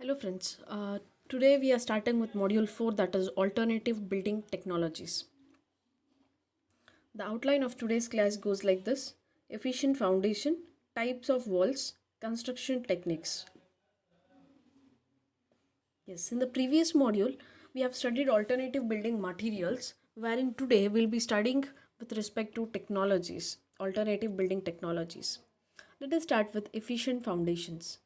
Hello friends, today we are starting with module 4, that is alternative building technologies. The outline of today's class goes like this: efficient foundation, types of walls, construction techniques. Yes, in the previous module we have studied alternative building materials, wherein today we'll be studying with respect to technologies, alternative building technologies. Let us start with efficient foundations.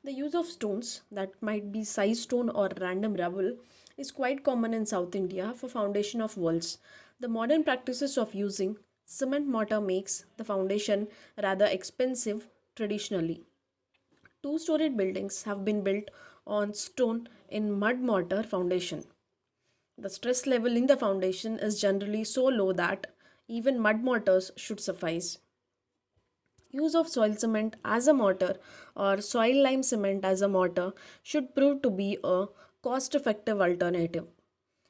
The use of stones, that might be size stone or random rubble, is quite common in South India for foundation of walls. The modern practices of using cement mortar makes the foundation rather expensive traditionally. Two-storied buildings have been built on stone in mud mortar foundation. The stress level in the foundation is generally so low that even mud mortars should suffice. Use of soil cement as a mortar or soil lime cement as a mortar should prove to be a cost effective alternative.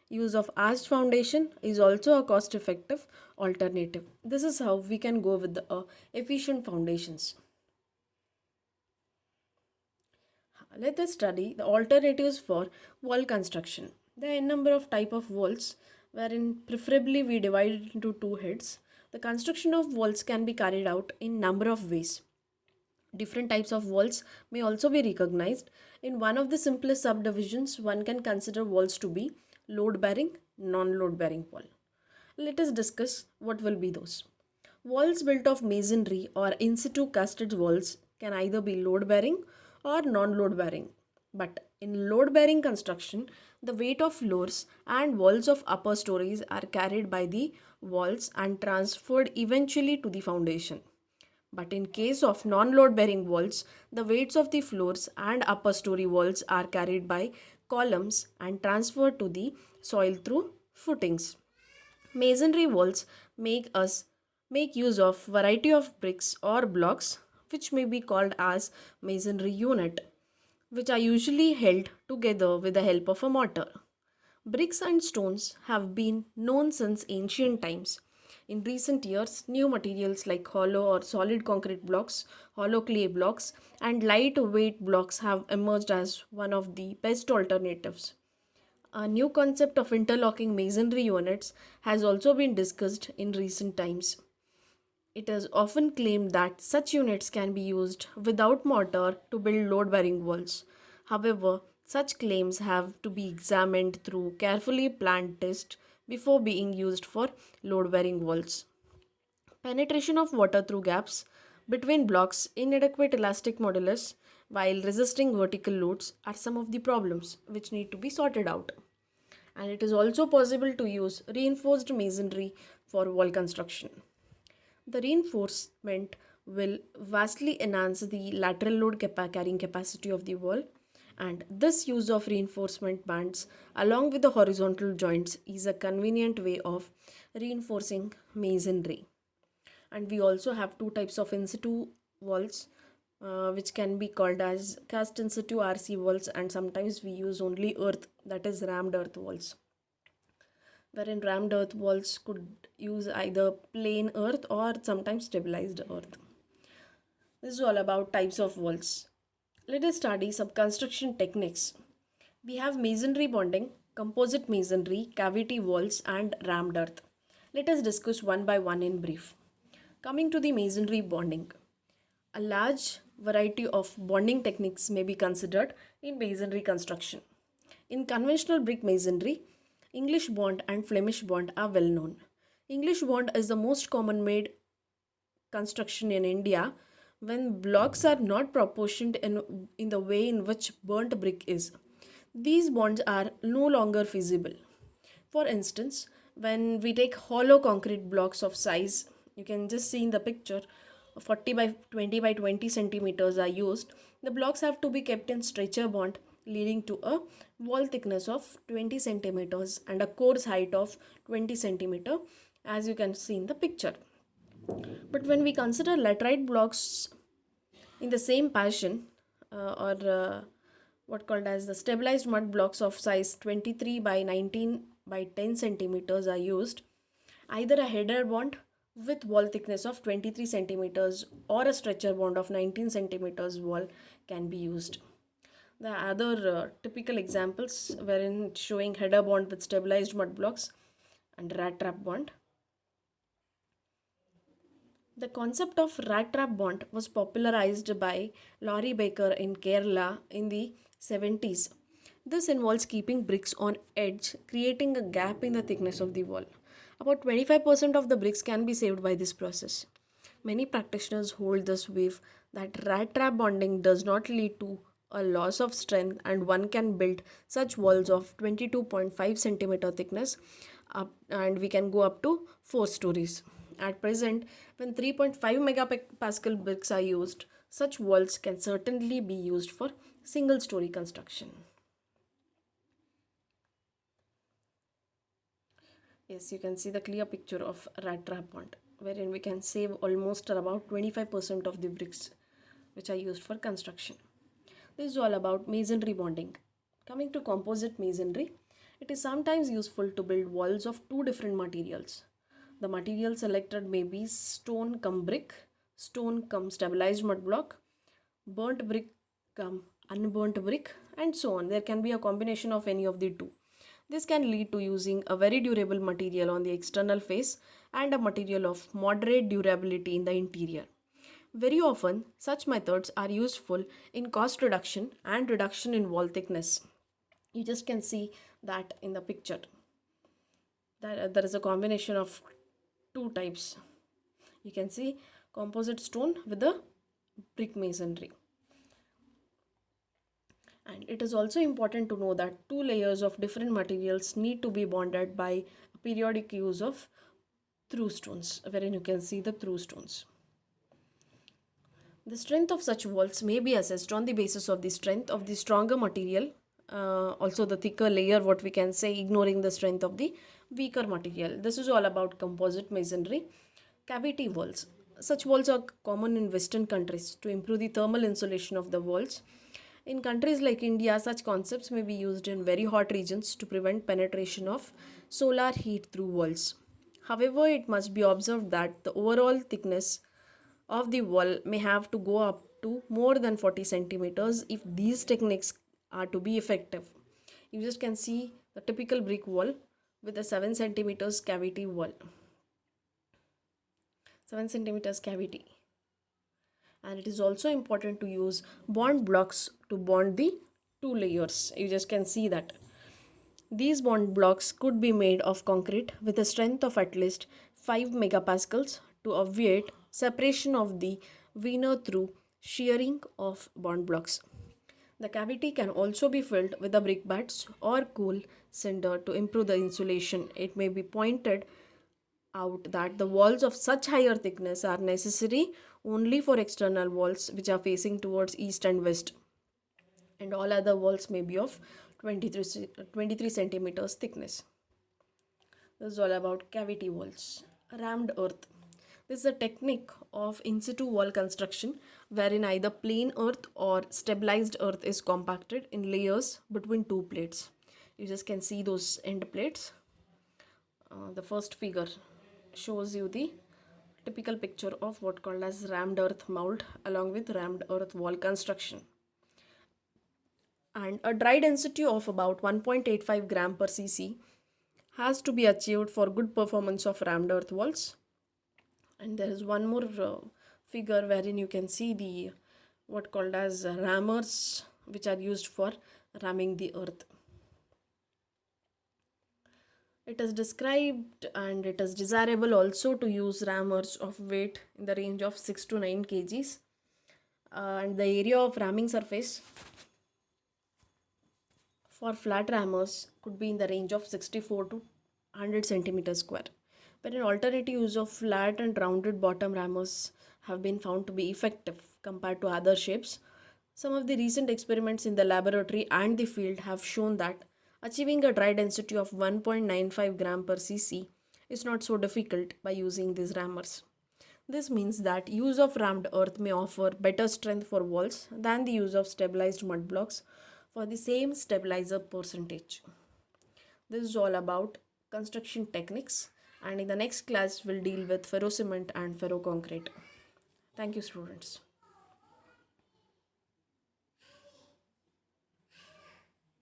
Use of arched foundation is also a cost effective alternative. This is how we can go with the efficient foundations. Let us study the alternatives for wall construction. There are a number of type of walls, wherein preferably we divide it into two heads. The construction of walls can be carried out in number of ways. Different types of walls may also be recognized. In one of the simplest subdivisions, one can consider walls to be load bearing, non load bearing wall. Let us discuss what will be those. Walls built of masonry or in situ casted walls can either be load bearing or non load bearing. But in load bearing construction, the weight of floors and walls of upper stories are carried by the walls and transferred eventually to the foundation. But in case of non-load bearing walls, the weights of the floors and upper story walls are carried by columns and transferred to the soil through footings. Masonry walls make use of variety of bricks or blocks, which may be called as masonry unit, which are usually held together with the help of a mortar. Bricks and stones have been known since ancient times. In recent years, new materials like hollow or solid concrete blocks, hollow clay blocks, and lightweight blocks have emerged as one of the best alternatives. A new concept of interlocking masonry units has also been discussed in recent times. It is often claimed that such units can be used without mortar to build load bearing walls. However, such claims have to be examined through carefully planned tests before being used for load bearing walls. Penetration of water through gaps between blocks, inadequate elastic modulus, while resisting vertical loads are some of the problems which need to be sorted out. And it is also possible to use reinforced masonry for wall construction. The reinforcement will vastly enhance the lateral load carrying capacity of the wall, and this use of reinforcement bands along with the horizontal joints is a convenient way of reinforcing masonry. And we also have two types of in situ walls, which can be called as cast in situ RC walls, and sometimes we use only earth, that is rammed earth walls, wherein rammed earth walls could use either plain earth or sometimes stabilized earth. This is all about types of walls. Let us study some construction techniques. We have masonry bonding, composite masonry, cavity walls, and rammed earth. Let us discuss one by one in brief. Coming to the masonry bonding, a large variety of bonding techniques may be considered in masonry construction. In conventional brick masonry, English bond and Flemish bond are well known. English bond is the most common made construction in India when blocks are not proportioned in the way in which burnt brick is. These bonds are no longer feasible. For instance, when we take hollow concrete blocks of size, you can just see in the picture, 40 by 20 by 20 centimeters are used. The blocks have to be kept in stretcher bond, leading to a wall thickness of 20 centimeters and a course height of 20 centimeter, as you can see in the picture. But when we consider laterite blocks in the same fashion, or what called as the stabilized mud blocks of size 23 by 19 by 10 centimeters are used, either a header bond with wall thickness of 23 centimeters or a stretcher bond of 19 centimeters wall can be used. The other typical examples wherein it's showing header bond with stabilized mud blocks and rat trap bond. The concept of rat trap bond was popularized by Laurie Baker in Kerala in the 70s. This involves keeping bricks on edge, creating a gap in the thickness of the wall. About 25% of the bricks can be saved by this process. Many practitioners hold this view that rat trap bonding does not lead to a loss of strength, and one can build such walls of 22.5 centimeter thickness up, and we can go up to 4 stories. At present, when 3.5 megapascal bricks are used, such walls can certainly be used for single story construction. Yes, you can see the clear picture of rat trap bond, wherein we can save almost about 25% of the bricks which are used for construction. This is all about masonry bonding. Coming to composite masonry, it is sometimes useful to build walls of two different materials. The material selected may be stone cum brick, stone cum stabilized mud block, burnt brick cum unburnt brick, and so on. There can be a combination of any of the two. This can lead to using a very durable material on the external face and a material of moderate durability in the interior. Very often, such methods are useful in cost reduction and reduction in wall thickness. You just can see that in the picture. That there is a combination of two types. You can see composite stone with the brick masonry. And it is also important to know that two layers of different materials need to be bonded by periodic use of through stones, wherein you can see the through stones. The strength of such walls may be assessed on the basis of the strength of the stronger material, also the thicker layer, what we can say, ignoring the strength of the weaker material. This is all about composite masonry. Cavity walls. Such walls are common in Western countries to improve the thermal insulation of the walls. In countries like India, such concepts may be used in very hot regions to prevent penetration of solar heat through walls. However, it must be observed that the overall thickness of the wall may have to go up to more than 40 centimeters if these techniques are to be effective. You just can see the typical brick wall with a 7 centimeters cavity wall. 7 centimeters cavity. And it is also important to use bond blocks to bond the two layers. You just can see that. These bond blocks could be made of concrete with a strength of at least 5 megapascals to obviate separation of the veneer through shearing of bond blocks. The cavity can also be filled with the brickbats or cool cinder to improve the insulation. It may be pointed out that the walls of such higher thickness are necessary only for external walls which are facing towards east and west, and all other walls may be of 23 centimeters thickness. This is all about cavity walls. Rammed earth. This is a technique of in situ wall construction wherein either plain earth or stabilized earth is compacted in layers between two plates. You just can see those end plates. The first figure shows you the typical picture of what called as rammed earth mold along with rammed earth wall construction. And a dry density of about 1.85 gram per cc has to be achieved for good performance of rammed earth walls. And there is one more figure wherein you can see the what called as rammers which are used for ramming the earth. It is described and it is desirable also to use rammers of weight in the range of 6 to 9 kgs. And the area of ramming surface for flat rammers could be in the range of 64 to 100 centimeters square. But an alternative use of flat and rounded bottom rammers have been found to be effective compared to other shapes. Some of the recent experiments in the laboratory and the field have shown that achieving a dry density of 1.95 gram per cc is not so difficult by using these rammers. This means that use of rammed earth may offer better strength for walls than the use of stabilized mud blocks for the same stabilizer percentage. This is all about construction techniques, and in the next class we'll deal with ferrocement and ferroconcrete. Thank you, students.